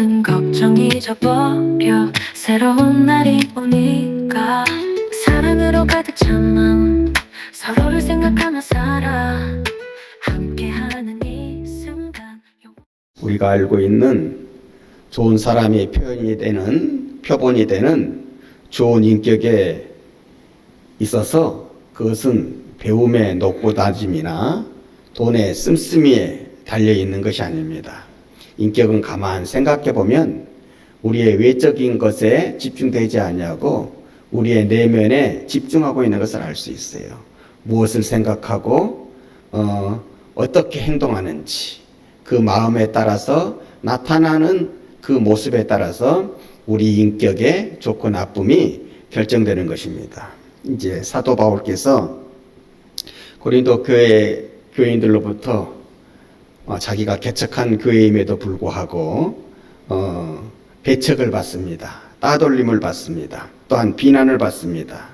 모든 걱정 잊어버려 새로운 날이 오니까 사랑으로 가득 찬 마음 서로를 생각하며 살아 함께하는 이 순간. 우리가 알고 있는 좋은 사람이 표본이 되는 좋은 인격에 있어서 그것은 배움의 높고 낮음이나 돈의 씀씀이에 달려있는 것이 아닙니다. 인격은 가만 생각해 보면 우리의 외적인 것에 집중되지 않냐고 우리의 내면에 집중하고 있는 것을 알 수 있어요. 무엇을 생각하고 어떻게 행동하는지 그 마음에 따라서 나타나는 그 모습에 따라서 우리 인격의 좋고 나쁨이 결정되는 것입니다. 이제 사도 바울께서 고린도 교회 교인들로부터 자기가 개척한 교회임에도 불구하고 배척을 받습니다. 따돌림을 받습니다. 또한 비난을 받습니다.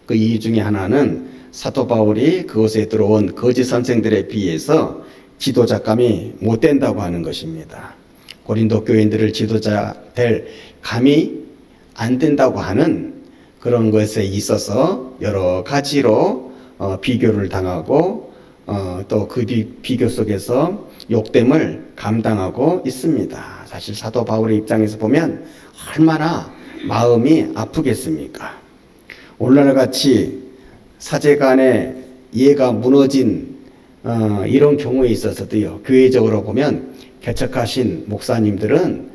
그 이유 중에 하나는 사도 바울이 그곳에 들어온 거짓 선생들에 비해서 지도자감이 못 된다고 하는 것입니다. 고린도 교인들을 지도자 될 감이 안 된다고 하는 그런 것에 있어서 여러 가지로 비교를 당하고 또 그 비교 속에서 욕됨을 감당하고 있습니다. 사실 사도 바울의 입장에서 보면 얼마나 마음이 아프겠습니까? 오늘날 같이 사제간의 이해가 무너진 이런 경우에 있어서도요, 교회적으로 보면 개척하신 목사님들은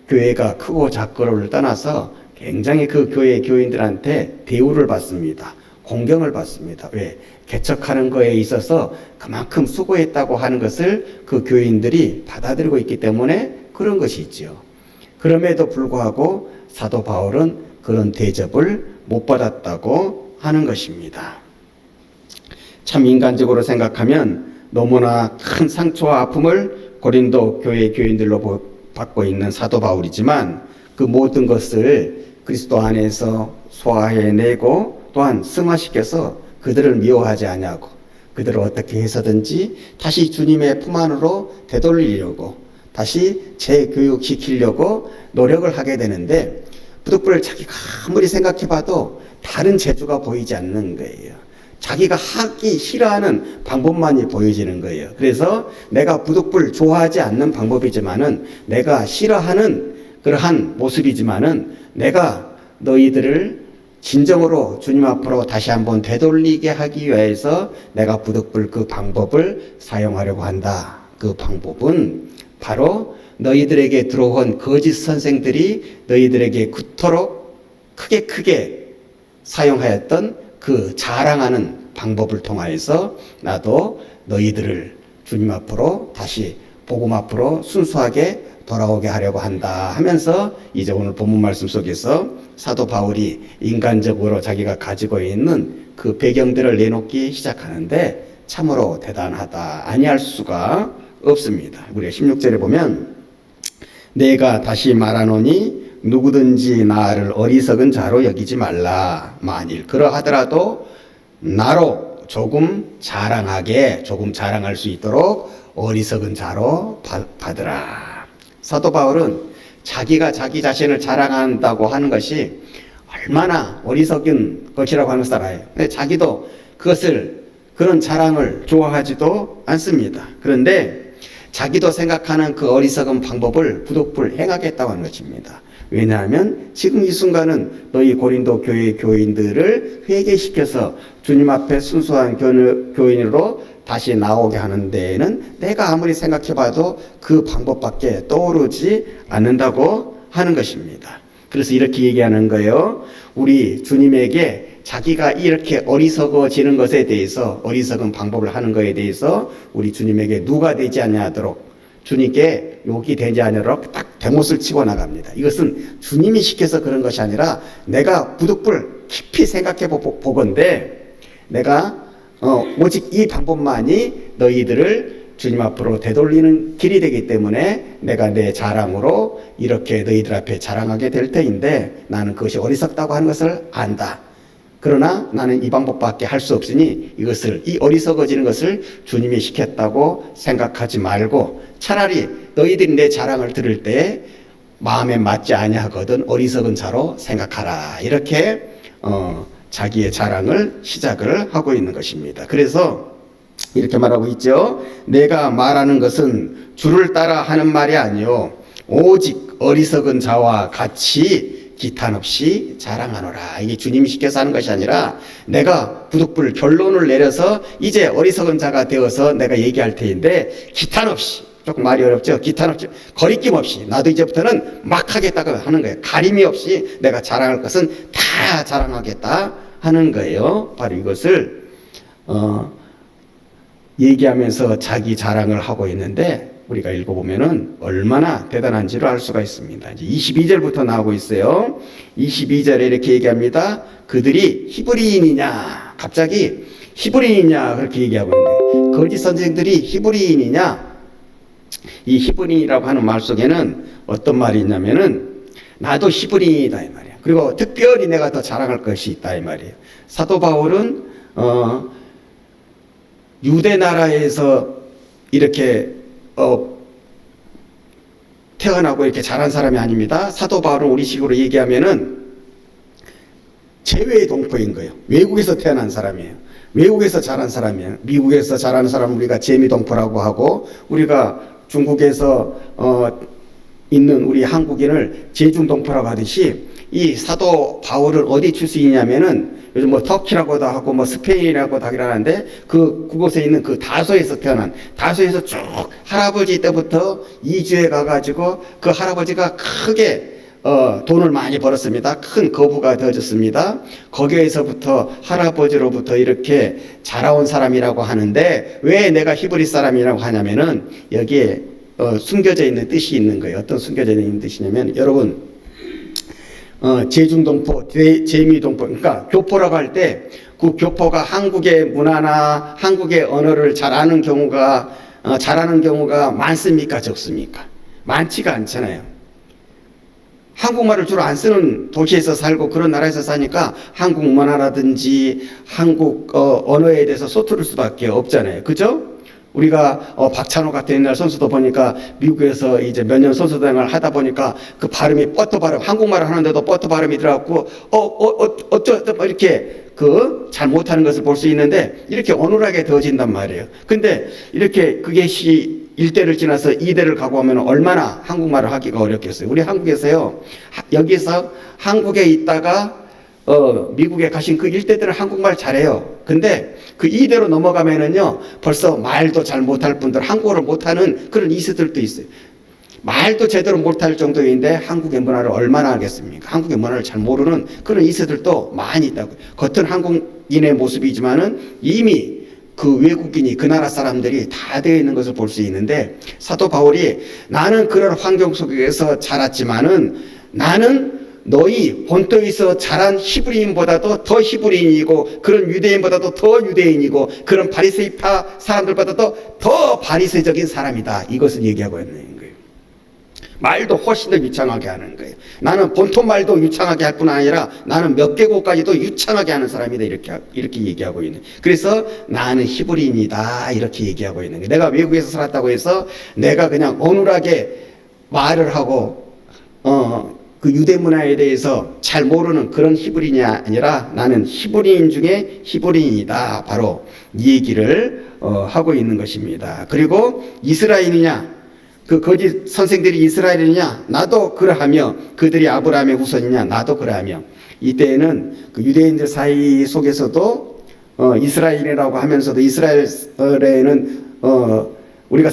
교회가 크고 작고를 떠나서 굉장히 그 교회 교인들한테 대우를 받습니다. 공경을 받습니다. 왜? 개척하는 거에 있어서 그만큼 수고했다고 하는 것을 그 교인들이 받아들이고 있기 때문에 그런 것이 있죠. 그럼에도 불구하고 사도 바울은 그런 대접을 못 받았다고 하는 것입니다. 참 인간적으로 생각하면 너무나 큰 상처와 아픔을 고린도 교회 교인들로 받고 있는 사도 바울이지만 그 모든 것을 그리스도 안에서 소화해내고 또한 승화시켜서 그들을 미워하지 아니하고 그들을 어떻게 해서든지 다시 주님의 품 안으로 되돌리려고 다시 재교육시키려고 노력을 하게 되는데 부득불 자기가 아무리 생각해봐도 다른 재주가 보이지 않는 거예요. 자기가 하기 싫어하는 방법만이 보여지는 거예요. 그래서 내가 부득불 좋아하지 않는 방법이지만은 내가 싫어하는 그러한 모습이지만은 내가 너희들을 진정으로 주님 앞으로 다시 한번 되돌리게 하기 위해서 내가 부득불 그 방법을 사용하려고 한다. 그 방법은 바로 너희들에게 들어온 거짓 선생들이 너희들에게 그토록 크게 사용하였던 그 자랑하는 방법을 통하여서 나도 너희들을 주님 앞으로 다시 복음 앞으로 순수하게 돌아오게 하려고 한다 하면서 이제 오늘 본문 말씀 속에서 사도 바울이 인간적으로 자기가 가지고 있는 그 배경들을 내놓기 시작하는데 참으로 대단하다. 아니할 수가 없습니다. 우리가 16절에 보면 내가 다시 말하노니 누구든지 나를 어리석은 자로 여기지 말라. 만일 그러하더라도 나로 조금 자랑할 수 있도록 어리석은 자로 받으라. 사도 바울은 자기가 자기 자신을 자랑한다고 하는 것이 얼마나 어리석은 것이라고 하는 것을 알아요. 근데 자기도 그런 자랑을 좋아하지도 않습니다. 그런데 자기도 생각하는 그 어리석은 방법을 부득불 행하겠다고 하는 것입니다. 왜냐하면 지금 이 순간은 너희 고린도 교회 교인들을 회개시켜서 주님 앞에 순수한 교인으로 다시 나오게 하는 데에는 내가 아무리 생각해봐도 그 방법밖에 떠오르지 않는다고 하는 것입니다. 그래서 이렇게 얘기하는 거예요. 우리 주님에게 자기가 이렇게 어리석어지는 것에 대해서 어리석은 방법을 하는 것에 대해서 우리 주님에게 누가 되지 아니하도록 주님께 욕이 되지 않도록 딱 대못을 치고 나갑니다. 이것은 주님이 시켜서 그런 것이 아니라 내가 부득불 깊이 생각해 보건대 내가 오직 이 방법만이 너희들을 주님 앞으로 되돌리는 길이 되기 때문에 내가 내 자랑으로 이렇게 너희들 앞에 자랑하게 될 터인데 나는 그것이 어리석다고 하는 것을 안다. 그러나 나는 이 방법밖에 할 수 없으니 이 어리석어지는 것을 주님이 시켰다고 생각하지 말고 차라리 너희들이 내 자랑을 들을 때 마음에 맞지 아니하거든 어리석은 자로 생각하라. 이렇게 자기의 자랑을 시작을 하고 있는 것입니다. 그래서 이렇게 말하고 있죠. 내가 말하는 것은 주를 따라 하는 말이 아니요 오직 어리석은 자와 같이 기탄 없이 자랑하노라. 이게 주님이 시켜서 하는 것이 아니라 내가 부득불 결론을 내려서 이제 어리석은 자가 되어서 내가 얘기할 테인데 기탄 없이, 조금 말이 어렵죠. 기탄 없이, 거리낌 없이 나도 이제부터는 막 하겠다고 하는 거예요. 가림이 없이 내가 자랑할 것은 다 자랑하겠다 하는 거예요. 바로 이것을 얘기하면서 자기 자랑을 하고 있는데 우리가 읽어보면은 얼마나 대단한지를 알 수가 있습니다. 이제 22절부터 나오고 있어요. 22절에 이렇게 얘기합니다. 그들이 히브리인이냐? 갑자기 히브리인이냐? 그렇게 얘기하고 있는데 거짓 선생들이 히브리인이냐? 이 히브리인이라고 하는 말 속에는 어떤 말이 있냐면은 나도 히브리인이다 이 말이야. 그리고 특별히 내가 더 자랑할 것이 있다 이 말이에요. 사도 바울은 유대 나라에서 이렇게 태어나고 이렇게 자란 사람이 아닙니다. 사도 바울은 우리식으로 얘기하면은 제외의 동포인 거예요. 외국에서 태어난 사람이에요. 외국에서 자란 사람이에요. 미국에서 자라는 사람은 우리가 재미동포라고 하고, 우리가 중국에서 있는 우리 한국인을 제중동포라고 하듯이 이 사도 바울은 어디 출신이냐면은 요즘 뭐 터키라고도 하고 뭐 스페인이라고도 하긴 하는데 그곳에 있는 그 다소에서 태어난, 다소에서 쭉 할아버지 때부터 이주해 가가지고 그 할아버지가 크게 돈을 많이 벌었습니다. 큰 거부가 되어졌습니다. 거기에서부터 할아버지로부터 이렇게 자라온 사람이라고 하는데 왜 내가 히브리 사람이라고 하냐면은 여기에 숨겨져 있는 뜻이 있는 거예요. 어떤 숨겨져 있는 뜻이냐면 여러분 제중동포, 재미동포, 그러니까 교포라고 할 때 그 교포가 한국의 문화나 한국의 언어를 잘하는 경우가 많습니까? 적습니까? 많지가 않잖아요. 한국말을 주로 안 쓰는 도시에서 살고 그런 나라에서 사니까 한국 문화라든지 한국 언어에 대해서 서투를 수밖에 없잖아요. 그죠? 우리가 박찬호 같은 옛날 선수도 보니까 미국에서 이제 몇 년 선수 생활을 하다 보니까 그 발음이 뻗터 발음, 한국말을 하는데도 뻗터 발음이 들어갔고 이렇게 잘 못하는 것을 볼 수 있는데 이렇게 어눌하게 되어진단 말이에요. 근데 이렇게 그게 1대를 지나서 2대를 가고 하면 얼마나 한국말을 하기가 어렵겠어요. 우리 한국에서요, 여기서 한국에 있다가 미국에 가신 그 1대들은 한국말 잘해요. 근데 그 2대로 넘어가면은요, 벌써 말도 잘 못할 분들, 한국어를 못하는 그런 이세들도 있어요. 말도 제대로 못할 정도인데 한국의 문화를 얼마나 알겠습니까? 한국의 문화를 잘 모르는 그런 이세들도 많이 있다고요. 겉은 한국인의 모습이지만은 이미 그 외국인이 그 나라 사람들이 다 되어 있는 것을 볼 수 있는데, 사도 바울이 나는 그런 환경 속에서 자랐지만은 나는 너희 본토에서 자란 히브리인보다도 더 히브리인이고 그런 유대인보다도 더 유대인이고 그런 바리새파 사람들보다도 더 바리새적인 사람이다. 이것을 얘기하고 있는 거예요. 말도 훨씬 더 유창하게 하는 거예요. 나는 본토 말도 유창하게 할 뿐 아니라 나는 몇 개국까지도 유창하게 하는 사람이다. 이렇게 얘기하고 있는. 그래서 나는 히브리인이다. 이렇게 얘기하고 있는 거예요. 내가 외국에서 살았다고 해서 내가 그냥 어눌하게 말을 하고 그 유대 문화에 대해서 잘 모르는 그런 히브리인이 아니라 나는 히브리인 중에 히브리인이다. 바로 이 얘기를 하고 있는 것입니다. 그리고 이스라엘이냐? 그 거짓 선생들이 이스라엘이냐? 나도 그러하며 그들이 아브라함의 후손이냐? 나도 그러하며. 이때에는 그 유대인들 사이 속에서도 이스라엘이라고 하면서도 이스라엘에는 우리가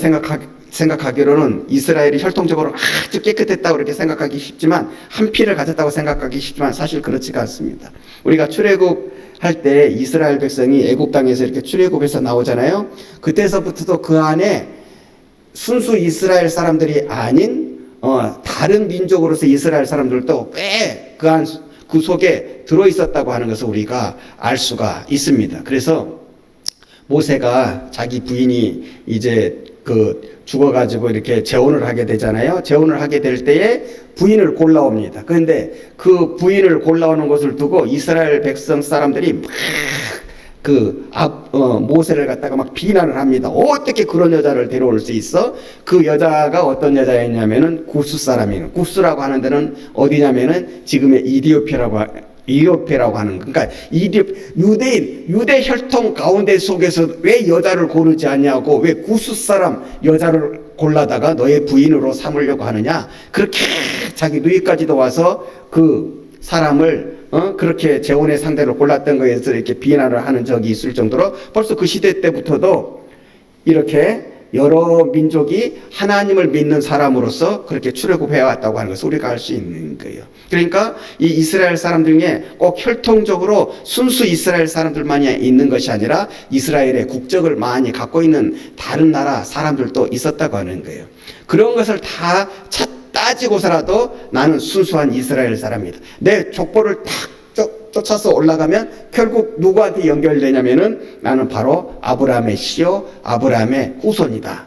생각하기로는 이스라엘이 혈통적으로 아주 깨끗했다고 그렇게 생각하기 쉽지만, 한 피를 가졌다고 생각하기 쉽지만 사실 그렇지가 않습니다. 우리가 출애굽 할 때 이스라엘 백성이 애굽 땅에서 이렇게 출애굽해서 나오잖아요. 그때서부터도 그 안에 순수 이스라엘 사람들이 아닌 다른 민족으로서 이스라엘 사람들도 꽤 그 속에 들어있었다고 하는 것을 우리가 알 수가 있습니다. 그래서 모세가 자기 부인이 이제 죽어가지고 이렇게 재혼을 하게 되잖아요. 재혼을 하게 될 때에 부인을 골라옵니다. 그런데 그 부인을 골라오는 것을 두고 이스라엘 백성 사람들이 막 모세를 갖다가 막 비난을 합니다. 어떻게 그런 여자를 데려올 수 있어? 그 여자가 어떤 여자였냐면은 구스 사람이에요. 구스라고 하는 데는 어디냐면은 지금의 이디오피아라고 하는, 그러니까 유대 혈통 가운데 속에서 왜 여자를 고르지 않냐고, 왜 구스 사람 여자를 골라다가 너의 부인으로 삼으려고 하느냐, 그렇게 자기 누이까지도 와서 그 사람을 그렇게 재혼의 상대로 골랐던 거에서 이렇게 비난을 하는 적이 있을 정도로 벌써 그 시대 때부터도 이렇게 여러 민족이 하나님을 믿는 사람으로서 그렇게 출애굽해 왔다고 하는 것을 우리가 알 수 있는 거예요. 그러니까 이 이스라엘 사람들 중에 꼭 혈통적으로 순수 이스라엘 사람들만이 있는 것이 아니라 이스라엘의 국적을 많이 갖고 있는 다른 나라 사람들도 있었다고 하는 거예요. 그런 것을 다 따지고서라도 나는 순수한 이스라엘 사람이다. 내 족보를 탁 쫓아서 올라가면 결국 누구한테 연결되냐면은 나는 바로 아브라함의 씨요 아브라함의 후손이다.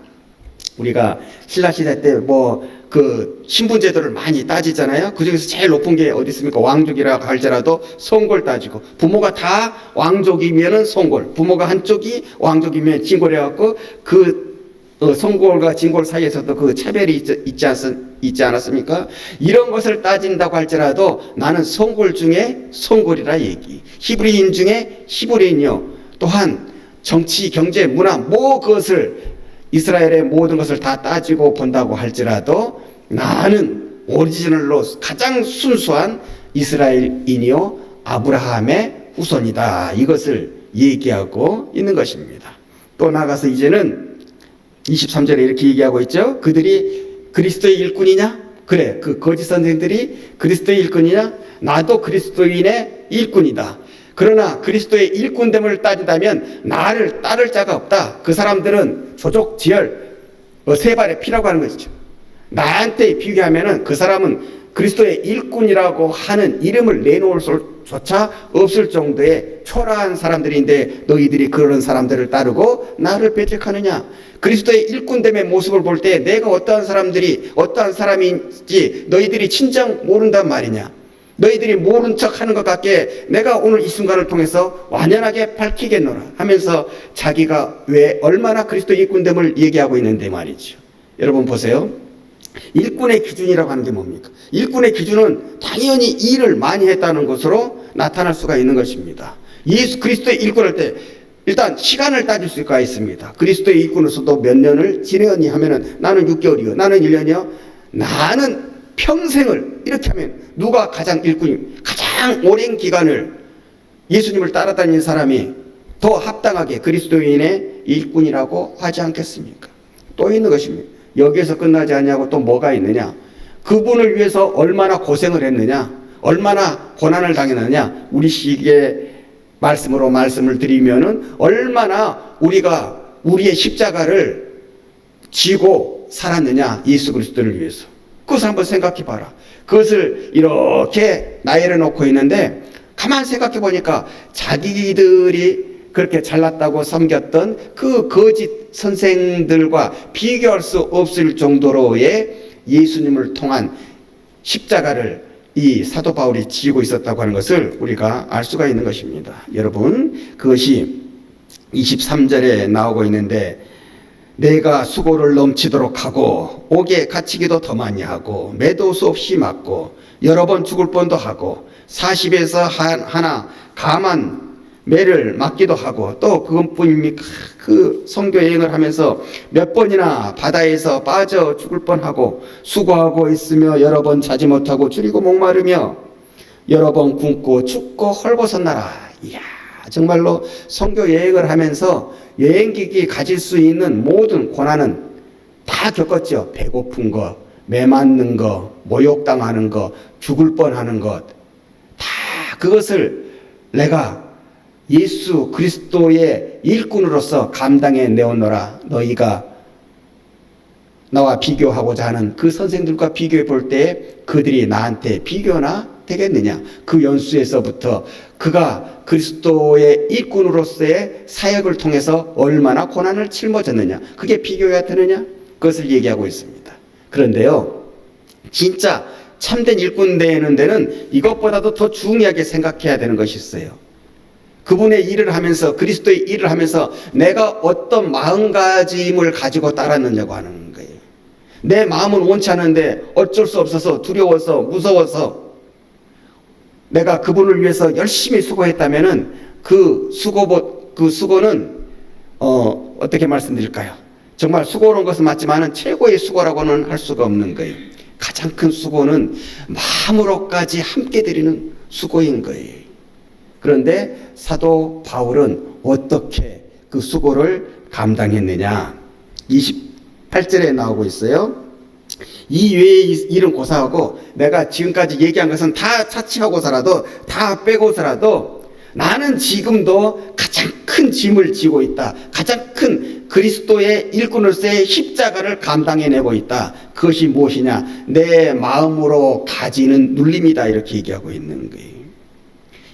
우리가 신라시대 때 신분제도를 많이 따지잖아요. 그 중에서 제일 높은 게 어디 있습니까? 왕족이라고 할지라도 송골 따지고, 부모가 다 왕족이면은 송골, 부모가 한쪽이 왕족이면 진골해갖고 송골과 진골 사이에서도 그 차별이 있지 않았습니까? 이런 것을 따진다고 할지라도 나는 송골 중에 송골이라 얘기, 히브리인 중에 히브리인이요, 또한 정치, 경제, 문화, 그것을 이스라엘의 모든 것을 다 따지고 본다고 할지라도 나는 오리지널로 가장 순수한 이스라엘인이요 아브라함의 후손이다. 이것을 얘기하고 있는 것입니다. 또 나가서 이제는 23절에 이렇게 얘기하고 있죠. 그들이 그리스도의 일꾼이냐? 그래, 그 거짓 선생들이 그리스도의 일꾼이냐? 나도 그리스도인의 일꾼이다. 그러나 그리스도의 일꾼됨을 따진다면 나를 따를 자가 없다. 그 사람들은 조족, 지열, 세 발의 피라고 하는 것이죠. 나한테 비교하면은 그 사람은 그리스도의 일꾼이라고 하는 이름을 내놓을 수조차 없을 정도의 초라한 사람들인데 너희들이 그런 사람들을 따르고 나를 배척하느냐? 그리스도의 일꾼됨의 모습을 볼 때 내가 어떠한 사람인지 너희들이 진정 모른단 말이냐? 너희들이 모른 척 하는 것 같게 내가 오늘 이 순간을 통해서 완연하게 밝히겠노라 하면서 자기가 왜 얼마나 그리스도 일꾼됨을 얘기하고 있는데 말이죠. 여러분 보세요. 일꾼의 기준이라고 하는 게 뭡니까? 일꾼의 기준은 당연히 일을 많이 했다는 것으로 나타날 수가 있는 것입니다. 예수 그리스도의 일꾼할 때 일단 시간을 따질 수가 있습니다. 그리스도의 일꾼으로서도 몇 년을 지내었니 하면은 나는 6개월이요, 나는 1년이요, 나는 평생을, 이렇게 하면 누가 가장 가장 오랜 기간을 예수님을 따라다니는 사람이 더 합당하게 그리스도인의 일꾼이라고 하지 않겠습니까? 또 있는 것입니다. 여기에서 끝나지 않냐고 또 뭐가 있느냐? 그분을 위해서 얼마나 고생을 했느냐? 얼마나 고난을 당했느냐? 우리 시기의 말씀으로 말씀을 드리면은 얼마나 우리가 우리의 십자가를 지고 살았느냐? 예수 그리스도를 위해서. 그것을 한번 생각해 봐라. 그것을 이렇게 나열해 놓고 있는데 가만 생각해 보니까 자기들이 그렇게 잘났다고 섬겼던 그 거짓 선생들과 비교할 수 없을 정도로의 예수님을 통한 십자가를 이 사도 바울이 지고 있었다고 하는 것을 우리가 알 수가 있는 것입니다. 여러분, 그것이 23절에 나오고 있는데 내가 수고를 넘치도록 하고 옥에 갇히기도 더 많이 하고 매도 수없이 맞고 여러 번 죽을 뻔도 하고 40에서 하나 감한 매를 맞기도 하고 또 그것뿐입니까? 그 선교 여행을 하면서 몇 번이나 바다에서 빠져 죽을 뻔하고 수고하고 있으며 여러 번 자지 못하고 줄이고 목마르며 여러 번 굶고 춥고 헐벗었나라. 이야, 정말로 선교 여행을 하면서 여행객이 가질 수 있는 모든 고난은 다 겪었죠. 배고픈 것, 매 맞는 것, 모욕당하는 것, 죽을 뻔하는 것, 다 그것을 내가 예수 그리스도의 일꾼으로서 감당해 내었노라. 너희가 나와 비교하고자 하는 그 선생들과 비교해 볼 때 그들이 나한테 비교나 되겠느냐? 그 연수에서부터 그가 그리스도의 일꾼으로서의 사역을 통해서 얼마나 고난을 짊어졌느냐? 그게 비교가 되느냐? 그것을 얘기하고 있습니다. 그런데요, 진짜 참된 일꾼 되는 데는 이것보다도 더 중요하게 생각해야 되는 것이 있어요. 그분의 일을 하면서, 그리스도의 일을 하면서 내가 어떤 마음가짐을 가지고 따랐느냐고 하는 거예요. 내 마음은 원치 않은데 어쩔 수 없어서, 두려워서, 무서워서 내가 그분을 위해서 열심히 수고했다면은 그 수고는 어떻게 말씀드릴까요? 정말 수고로운 것은 맞지만은 최고의 수고라고는 할 수가 없는 거예요. 가장 큰 수고는 마음으로까지 함께 드리는 수고인 거예요. 그런데 사도 바울은 어떻게 그 수고를 감당했느냐? 28절에 나오고 있어요. 이 외의 일은 고사하고, 내가 지금까지 얘기한 것은 다 차치하고서라도, 다 빼고서라도 나는 지금도 가장 큰 짐을 지고 있다. 가장 큰 그리스도의 일꾼으로서의 십자가를 감당해내고 있다. 그것이 무엇이냐? 내 마음으로 가지는 눌림이다. 이렇게 얘기하고 있는 거예요.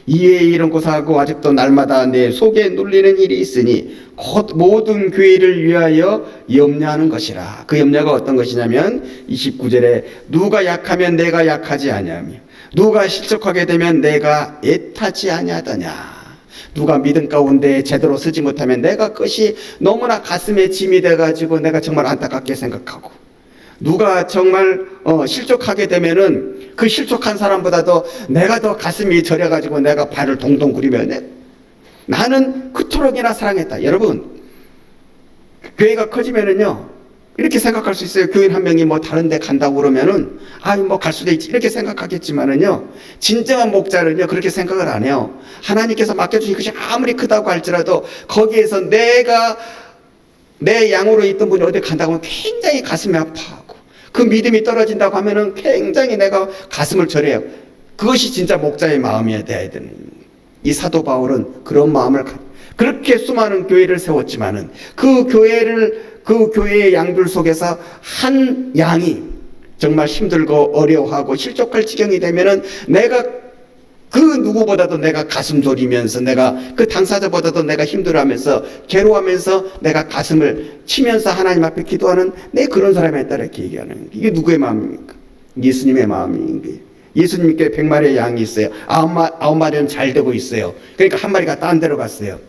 이외의 일은 고사하고 아직도 날마다 내 속에 눌리는 일이 있으니 곧 모든 교회를 위하여 염려하는 것이라. 그 염려가 어떤 것이냐면 29절에 누가 약하면 내가 약하지 아니하며 누가 실족하게 되면 내가 애타지 아니하더냐. 누가 믿음 가운데 제대로 쓰지 못하면 내가 그것이 너무나 가슴에 짐이 돼가지고 내가 정말 안타깝게 생각하고, 누가 정말 실족하게 되면은 그 실족한 사람보다도 내가 더 가슴이 저려가지고 내가 발을 동동 구리며 나는 그토록이나 사랑했다. 여러분, 교회가 커지면은요 이렇게 생각할 수 있어요. 교인 한 명이 뭐 다른 데 간다고 그러면은 뭐 갈 수도 있지 이렇게 생각하겠지만은요, 진정한 목자는요 그렇게 생각을 안 해요. 하나님께서 맡겨주신 것이 아무리 크다고 할지라도 거기에서 내가 내 양으로 있던 분이 어디 간다고 하면 굉장히 가슴이 아파하고, 그 믿음이 떨어진다고 하면은 굉장히 내가 가슴을 저려요. 그것이 진짜 목자의 마음이어야 되는. 이 사도 바울은 그런 마음을 그렇게 수많은 교회를 세웠지만은 그 교회의 양들 속에서 한 양이 정말 힘들고 어려워하고 실족할 지경이 되면은 내가 그 누구보다도 내가 가슴 졸이면서, 내가 그 당사자보다도 내가 힘들어하면서 괴로워하면서 내가 가슴을 치면서 하나님 앞에 기도하는 내 그런 사람에 따라 이렇게 얘기하는, 이게 누구의 마음입니까? 예수님의 마음인 거예요. 예수님께 100마리의 양이 있어요. 9마리는 잘 되고 있어요. 그러니까 한 마리가 딴 데로 갔어요.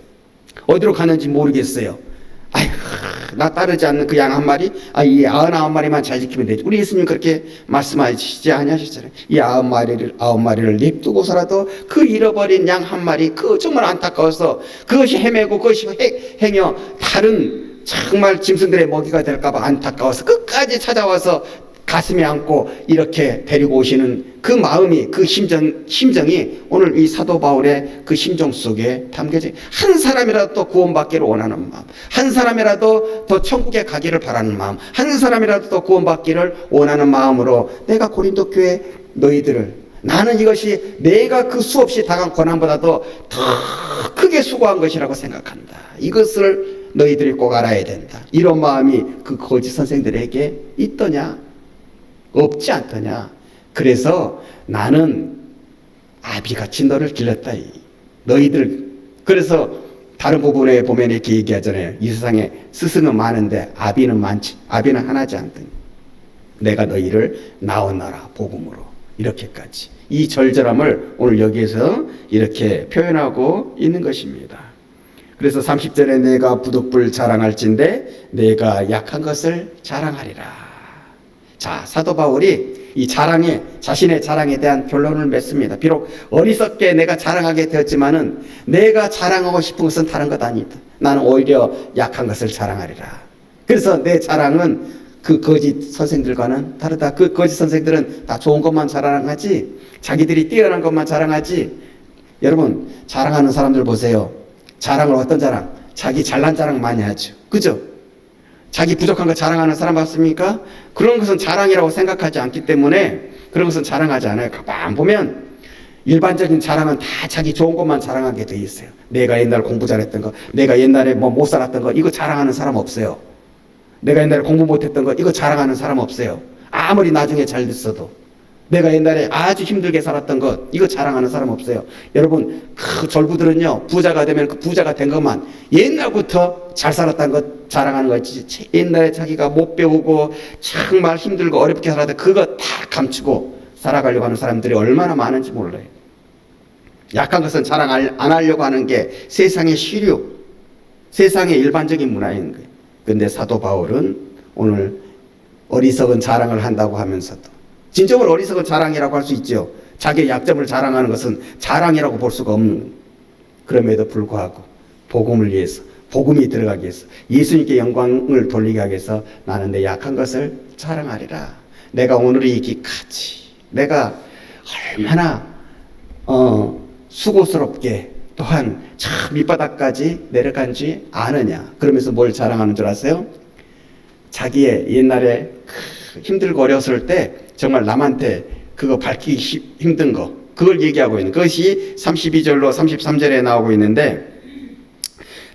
어디로 가는지 모르겠어요. 아휴, 나 따르지 않는 그 양 한 마리, 이 99마리만 잘 지키면 되지. 우리 예수님 그렇게 말씀하시지 아니하셨잖아요. 이 9마리를 냅두고서라도 그 잃어버린 양 한 마리, 그 정말 안타까워서 그것이 헤매고 그것이 행여 다른 정말 짐승들의 먹이가 될까봐 안타까워서 끝까지 찾아와서 가슴에 안고 이렇게 데리고 오시는 그 마음이, 그 심정이 오늘 이 사도 바울의 그 심정 속에 담겨져, 한 사람이라도 더 구원받기를 원하는 마음, 한 사람이라도 더 천국에 가기를 바라는 마음, 한 사람이라도 더 구원받기를 원하는 마음으로 내가 고린도 교회 너희들을, 나는 이것이 내가 그 수없이 당한 고난보다도 더 크게 수고한 것이라고 생각한다. 이것을 너희들이 꼭 알아야 된다. 이런 마음이 그 거짓 선생들에게 있더냐? 없지 않더냐? 그래서 나는 아비같이 너를 길렀다. 너희들, 그래서 다른 부분에 보면 이렇게 얘기하잖아요. 이 세상에 스승은 많은데 아비는 많지, 아비는 하나지 않더니 내가 너희를 낳았노라 복음으로. 이렇게까지 이 절절함을 오늘 여기에서 이렇게 표현하고 있는 것입니다. 그래서 30절에 내가 부득불 자랑할진대 내가 약한 것을 자랑하리라. 자, 사도 바울이 이 자신의 자랑에 대한 결론을 맺습니다. 비록 어리석게 내가 자랑하게 되었지만은 내가 자랑하고 싶은 것은 다른 것 아니다. 나는 오히려 약한 것을 자랑하리라. 그래서 내 자랑은 그 거짓 선생들과는 다르다. 그 거짓 선생들은 다 좋은 것만 자랑하지, 자기들이 뛰어난 것만 자랑하지. 여러분, 자랑하는 사람들 보세요. 자랑을 어떤 자랑? 자기 잘난 자랑 많이 하죠. 그죠? 자기 부족한 거 자랑하는 사람 봤습니까? 그런 것은 자랑이라고 생각하지 않기 때문에 그런 것은 자랑하지 않아요. 가만 보면 일반적인 자랑은 다 자기 좋은 것만 자랑하게 돼 있어요. 내가 옛날에 공부 잘했던 거, 내가 옛날에 뭐 못 살았던 거, 이거 자랑하는 사람 없어요. 내가 옛날에 공부 못했던 거, 이거 자랑하는 사람 없어요. 아무리 나중에 잘 됐어도. 내가 옛날에 아주 힘들게 살았던 것, 이거 자랑하는 사람 없어요. 여러분, 그 졸부들은요, 부자가 되면 그 부자가 된 것만, 옛날부터 잘 살았다는 것 자랑하는 거지. 옛날에 자기가 못 배우고 정말 힘들고 어렵게 살았던 그거 다 감추고 살아가려고 하는 사람들이 얼마나 많은지 몰라요. 약한 것은 자랑 안 하려고 하는 게 세상의 시류, 세상의 일반적인 문화인 거예요. 근데 사도 바울은 오늘 어리석은 자랑을 한다고 하면서도, 진정으로 어리석은 자랑이라고 할 수 있죠. 자기의 약점을 자랑하는 것은 자랑이라고 볼 수가 없는 거예요. 그럼에도 불구하고 복음을 위해서, 복음이 들어가기 위해서, 예수님께 영광을 돌리게 하기 위해서 나는 내 약한 것을 자랑하리라. 내가 오늘이 이기까지 내가 얼마나 수고스럽게 또한 참 밑바닥까지 내려간지 아느냐. 그러면서 뭘 자랑하는 줄 아세요? 자기의 옛날에 힘들고 어려웠을 때 정말 남한테 그거 밝히기 힘든 거, 그걸 얘기하고 있는 것이 32절로 33절에 나오고 있는데,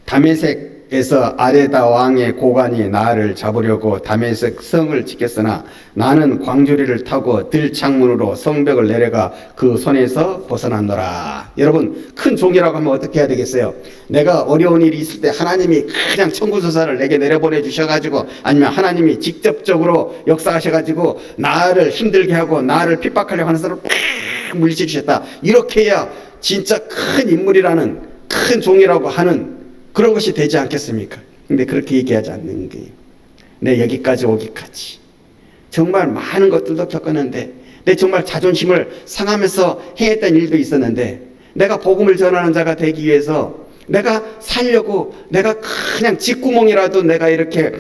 다메섹에서 아레다 왕의 고관이 나를 잡으려고 다메섹 성을 지켰으나 나는 광주리를 타고 들창문으로 성벽을 내려가 그 손에서 벗어났노라. 여러분, 큰 종이라고 하면 어떻게 해야 되겠어요? 내가 어려운 일이 있을 때 하나님이 그냥 천군서사를 내게 내려보내 주셔가지고, 아니면 하나님이 직접적으로 역사하셔가지고 나를 힘들게 하고 나를 핍박하려고 하는 사람을 팍 물리쳐 주셨다. 이렇게 해야 진짜 큰 인물이라는, 큰 종이라고 하는 그런 것이 되지 않겠습니까? 근데 그렇게 얘기하지 않는 거예요. 내 여기까지 오기까지 정말 많은 것들도 겪었는데, 내 정말 자존심을 상하면서 행했던 일도 있었는데, 내가 복음을 전하는 자가 되기 위해서 내가 살려고 내가 그냥 쥐구멍이라도 내가 이렇게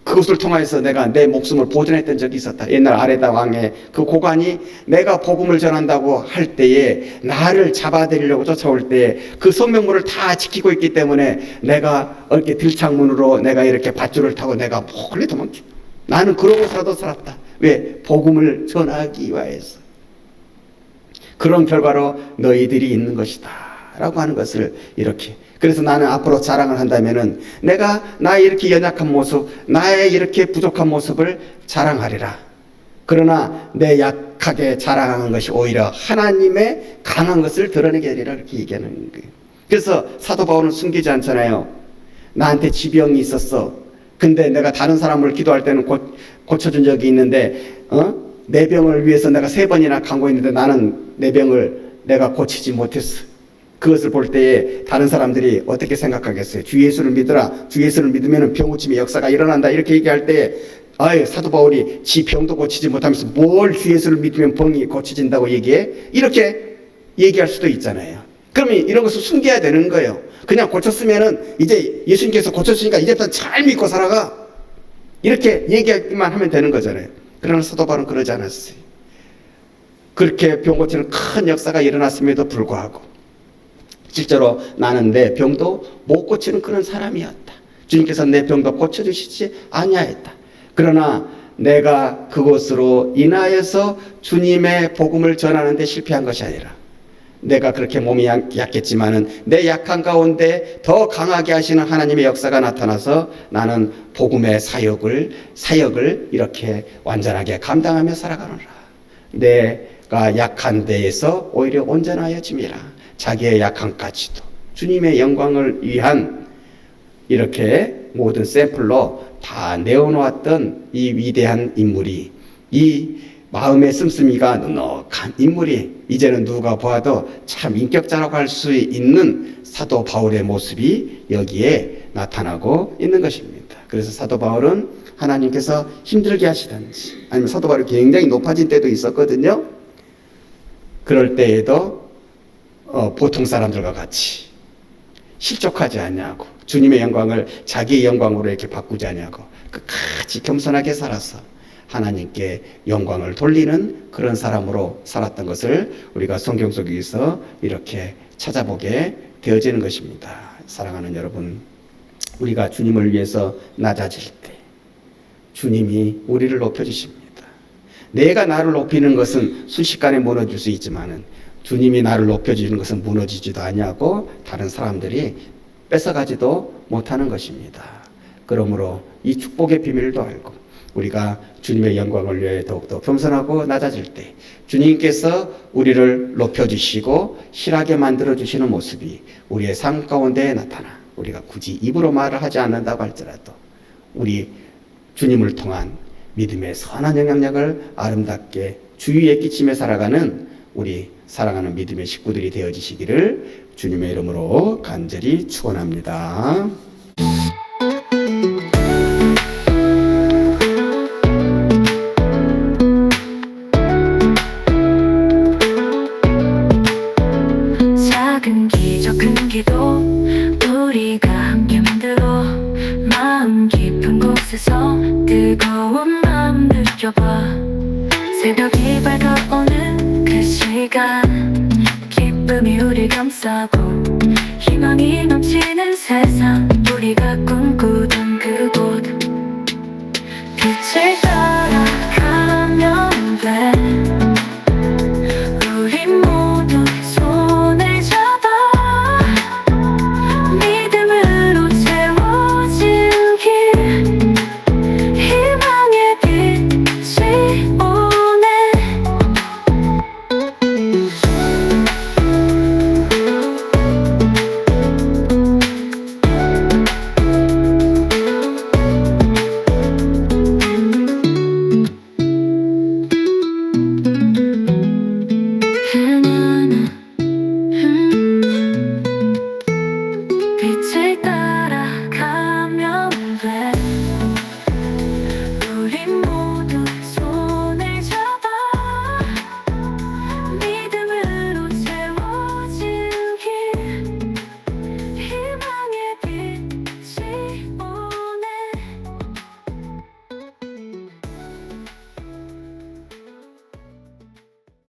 그것을 통해서 내가 내 목숨을 보존했던 적이 있었다. 옛날 아레다 왕의 그 고관이 내가 복음을 전한다고 할 때에 나를 잡아들이려고 쫓아올 때에 그 성명물을 다 지키고 있기 때문에 내가 이렇게 들창문으로 내가 이렇게 밧줄을 타고 내가 멀리 도망쳐. 나는 그러고서라도 살았다. 왜? 복음을 전하기 위해서. 그런 결과로 너희들이 있는 것이다 라고 하는 것을 이렇게. 그래서 나는 앞으로 자랑을 한다면은 내가 나의 이렇게 연약한 모습, 나의 이렇게 부족한 모습을 자랑하리라. 그러나 내 약하게 자랑하는 것이 오히려 하나님의 강한 것을 드러내게 되리라, 그렇게 얘기하는 거예요. 그래서 사도 바울은 숨기지 않잖아요. 나한테 지병이 있었어. 근데 내가 다른 사람을 기도할 때는 고쳐준 적이 있는데, 내 병을 위해서 내가 3번이나 간구했는데 나는 내 병을 내가 고치지 못했어. 그것을 볼 때에 다른 사람들이 어떻게 생각하겠어요? 주 예수를 믿으라. 주 예수를 믿으면 병고침의 역사가 일어난다. 이렇게 얘기할 때, 아예 사도 바울이 지 병도 고치지 못하면서 뭘 주 예수를 믿으면 병이 고쳐진다고 얘기해? 이렇게 얘기할 수도 있잖아요. 그러면 이런 것을 숨겨야 되는 거예요. 그냥 고쳤으면은 이제 예수님께서 고쳤으니까 이제부터 잘 믿고 살아가. 이렇게 얘기하기만 하면 되는 거잖아요. 그러나 사도 바울은 그러지 않았어요. 그렇게 병 고치는 큰 역사가 일어났음에도 불구하고 실제로 나는 내 병도 못 고치는 그런 사람이었다. 주님께서 내 병도 고쳐주시지 아니하였다. 그러나 내가 그것으로 인하여서 주님의 복음을 전하는 데 실패한 것이 아니라, 내가 그렇게 몸이 약했지만은 내 약한 가운데 더 강하게 하시는 하나님의 역사가 나타나서 나는 복음의 사역을 이렇게 완전하게 감당하며 살아가노라. 내가 약한 데에서 오히려 온전하여짐이라. 자기의 약함까지도 주님의 영광을 위한 이렇게 모든 샘플로 다 내어놓았던 이 위대한 인물이, 이 마음의 씀씀이가 넉넉한 인물이 이제는 누가 보아도 참 인격자라고 할 수 있는 사도 바울의 모습이 여기에 나타나고 있는 것입니다. 그래서 사도 바울은 하나님께서 힘들게 하시든지, 아니면 사도 바울이 굉장히 높아진 때도 있었거든요. 그럴 때에도 보통 사람들과 같이 실족하지 않냐고, 주님의 영광을 자기의 영광으로 이렇게 바꾸지 않냐고 끝까지 겸손하게 살아서 하나님께 영광을 돌리는 그런 사람으로 살았던 것을 우리가 성경 속에서 이렇게 찾아보게 되어지는 것입니다. 사랑하는 여러분, 우리가 주님을 위해서 낮아질 때 주님이 우리를 높여주십니다. 내가 나를 높이는 것은 순식간에 무너질 수 있지만은 주님이 나를 높여주는 것은 무너지지도 아니하고 다른 사람들이 뺏어가지도 못하는 것입니다. 그러므로 이 축복의 비밀도 알고 우리가 주님의 영광을 위해 더욱더 겸손하고 낮아질 때 주님께서 우리를 높여주시고 실하게 만들어주시는 모습이 우리의 삶 가운데 나타나, 우리가 굳이 입으로 말을 하지 않는다고 할지라도 우리 주님을 통한 믿음의 선한 영향력을 아름답게 주위에 끼치며 살아가는 우리 사랑하는 믿음의 식구들이 되어지시기를 주님의 이름으로 간절히 축원합니다. 작은 기적 큰 기도 우리가 함께 만들어 마음 깊은 곳에서 뜨거운 마음 느껴봐. 새벽이 밝아오는 그 시간 기쁨이 우릴 감싸고 희망이 넘치는 세상 우리가 꿈꾸던 그곳 빛을 따라